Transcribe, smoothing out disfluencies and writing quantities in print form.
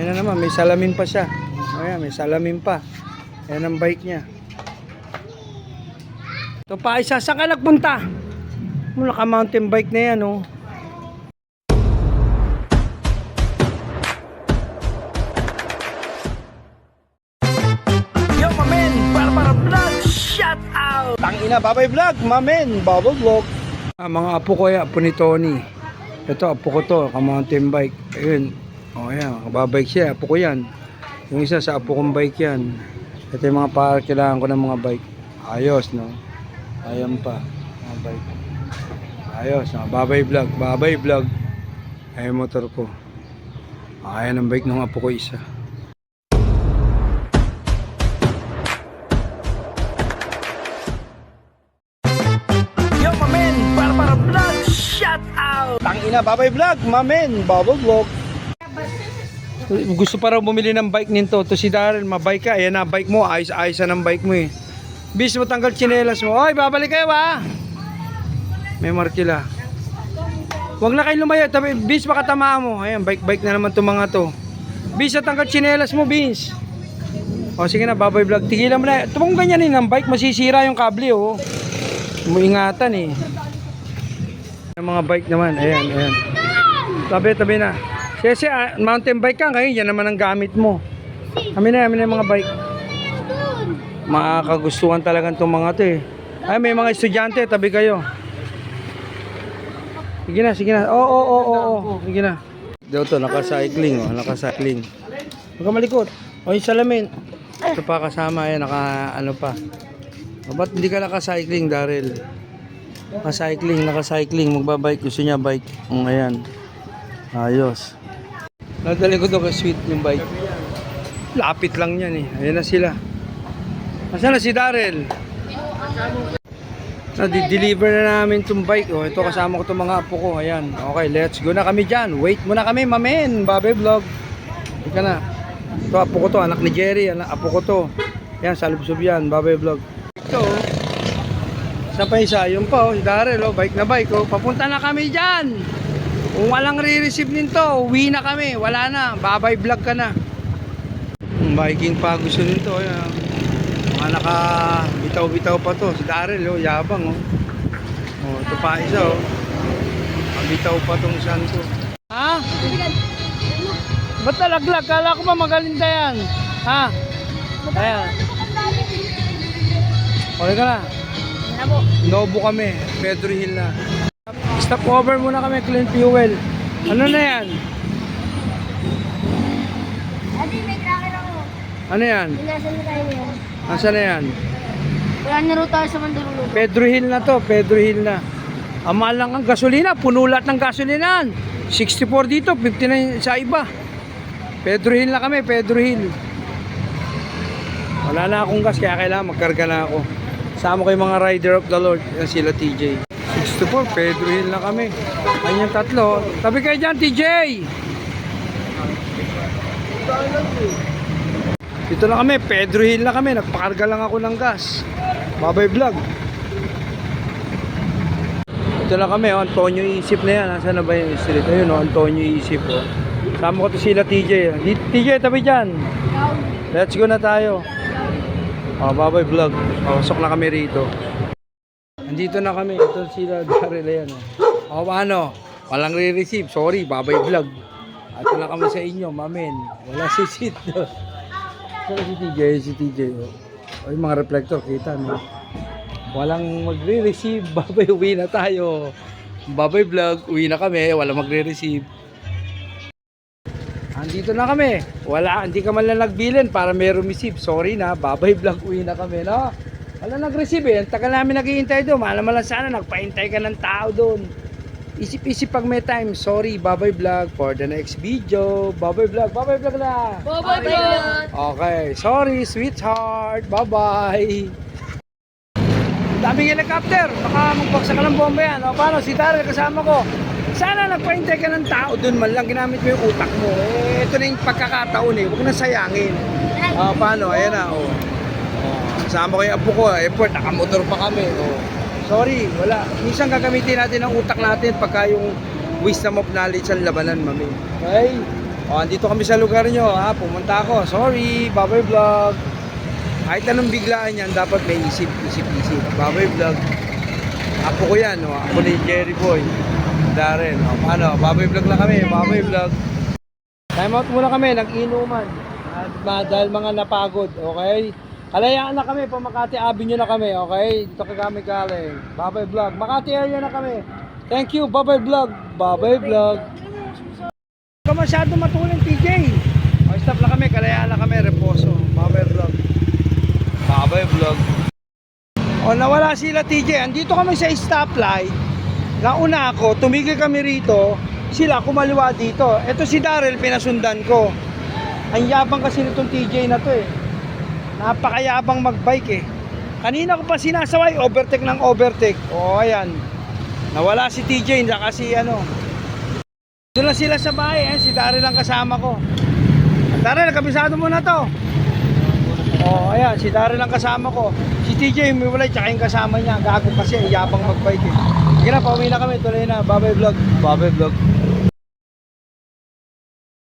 Ayan na naman, may salamin pa siya. Ayan, may salamin pa. Ayan ang bike niya. Ito pa, isa, saan ka nagpunta? Mula ka mountain bike na yan, oh. Yo, mamen, para vlog, shout out! Tangina, babay vlog, mamen, babay vlog. Mga apo ko yan, apo ni Tony. Ito, apo ko to, ka-mountain bike. Ayun, o yan, babike siya, apo ko yan. Yung isa sa apo kong bike yan. Ito yung mga kailangan ko ng mga bike. Ayos, no? Ayan pa, mga bike. Ayos, no? Babay vlog. Ayan motor ko. Ayan ang bike ng apo ko isa. Para vlog, shout out! Tangina, babay vlog, mamen, babay vlog. Gusto pa raw bumili ng bike nito. To si Darren, mabike ka. Ayan na, bike mo, ayos-ayos na ng bike mo eh. Bis mo tanggal tsinelas mo. Oy, babalik kayo ha. May markila. Huwag na kayo lumayo, bis makatamaan mo. Ayan, bike na naman itong mga to. Bis, tanggal tsinelas mo, bis. O sige na, babay vlog. Tigilan mo na. Tumong ganyan ng bike, masisira yung kable oh. Muingatan eh. Yung mga bike naman, ayan. Tabi na. Kasi mountain bike ka ngayon, yan naman ang gamit mo. Amin na yung mga bike. Makakagustuhan talaga itong mga to eh. Ay, may mga estudyante, tabi kayo. Sige na. Oo. Sige na. Dito, naka-cycling oh, naka-cycling. Huwag ka malikot. O yung salamin. Ito pa kasama, ayan, ano pa. O, ba't hindi ka naka-cycling, Daryl? Naka-cycling, magbabike, gusto niya bike. Ayan. Ayos. Nadali ko doon ka-sweet yung bike. Lapit lang yan eh. Ayan na sila. Nasaan na si Daryl? Deliver na namin itong bike. Oh, ito kasama ko itong mga apo ko. Ayan. Okay, let's go na kami dyan. Wait muna kami, mamen. Babay vlog. Ika na. Ito apo ko to. Anak ni Jerry. Apo ko to. Ayan, salubsob yan. Babay vlog. Ito. Isa pa isa. Yung pa oh. Si Daryl oh. Bike na bike oh. Papunta na kami dyan. Kung walang re-receive nito, uwi na kami. Wala na. Babay vlog ka na. Biking pa gusto nito. Ayan. Mga naka-bitaw-bitaw pa to. Si Daryl oh. Yabang oh. Oh, ito pa isa oh. Bitaw pa tong santo. Ha? Ba't nalaglag? Kala ko ba magalinda yan? Ha? Ayan. Okay ka na? Nobo kami. Pedro Hill na. Stop over muna kami. Clean fuel. Ano na yan? Adi, may cracker ako. Ano yan? Inasan na tayo yan. Nasaan na yan? Wala na rin tayo sa Mandaluyong. Pedro Hill na to. Pedro Hill na. Ama lang ang gasolina. Puno lahat ng gasolinan. 64 dito. 59 sa iba. Pedro Hill na kami. Pedro Hill. Wala na akong gas. Kaya kailangan magkarga na ako. Sama ko yung mga rider of the Lord. Yan sila TJ. 64. Pedro Hill na kami. Ayun yung tatlo. Tabi kayo dyan TJ. Dito na kami. Pedro Hill na kami. Nagpakarga lang ako ng gas. Babay vlog. Ito na kami, oh, Antonio Isip na yan. Nasaan na ba yung street? Ayun, oh, Antonio Isip. Oh. Sama ko to sila TJ. TJ, tabi dyan. Let's go na tayo. Oh, babay vlog. Pasok na kami rito. Nandito na kami. Ito sila Daryl yan. Oh, ano? Walang re-receive. Sorry, babay vlog. Ito na kami sa inyo, mamen. Wala si Sid. Si TJ. Oh. Oh, yung mga reflector, kita, no? Walang magre-receive. Babay, uwi na tayo. Babay vlog, uwi na kami. Walang magre-receive. Andito na kami. Wala, hindi ka man lang nagbilin para may receive. Sorry na, babay vlog, uwi na kami, no? Wala nag-receive eh. Ang tagal namin naghihintay doon. Malam lang sana, nagpaintay ka ng tao doon. Isip-isip pag may time. Sorry, babay vlog for the next video. Babay vlog na. Babay vlog! Okay, sorry, sweetheart. Bye-bye. Daming helicopter, baka magbaksa ka ng bomba yan. O paano, si Daryl kasama ko. Sana nagpaintay ka ng tao dun man lang, ginamit mo yung utak mo. Eh, ito na yung pagkakataon eh, huwag na sayangin. O paano, ayan na. O. Kasama ko yung apo ko, effort, nakamotor pa kami. O. Sorry, wala. Minsan gagamitin natin ang utak natin pagka yung wisdom of knowledge ang labanan, mami. Okay? O, andito kami sa lugar nyo, ha? Pumunta ako. Sorry, Baboy Vlog. Kahit anong biglaan yan, dapat may isip. Baboy Vlog. Apo ko yan, o. Ako ni Jerry Boy. Darren, o. Paano? Baboy Vlog lang kami, Baboy Vlog. Time out muna kami, nag-inuman. Dahil mga napagod, okay? Kalayaan na kami, pa Makati Avenue na kami, okay? Dito kami galing. Baboy Vlog. Makati area na kami. Thank you, Baboy Vlog. Baboy Vlog. Huwag ka masyado matulin, TJ. O, stop lang kami, kalayaan na kami, reposo. Baboy Vlog. Baboy Vlog. O, nawala sila, TJ. Andito kami sa stoplight. Nauna ako, tumigil kami rito. Sila, kumaliwa dito. Ito si Daryl, pinasundan ko. Ang yabang kasi nitong TJ na to eh. Napakayabang magbike eh. Kanina ko pa sinasaway, overtake ng overtake. O, ayan. Nawala si TJ, hindi kasi ano. Doon lang sila sa bahay, si Daryl lang kasama ko. Daryl, kabisado mo na to. O, ayan, si Daryl lang kasama ko. Si TJ, humiwalay, tsaka yung kasama niya. Gago kasi, yabang magbike eh. Sige na, pauwi na kami, tuloy na. Baboy Vlog. Baboy Vlog.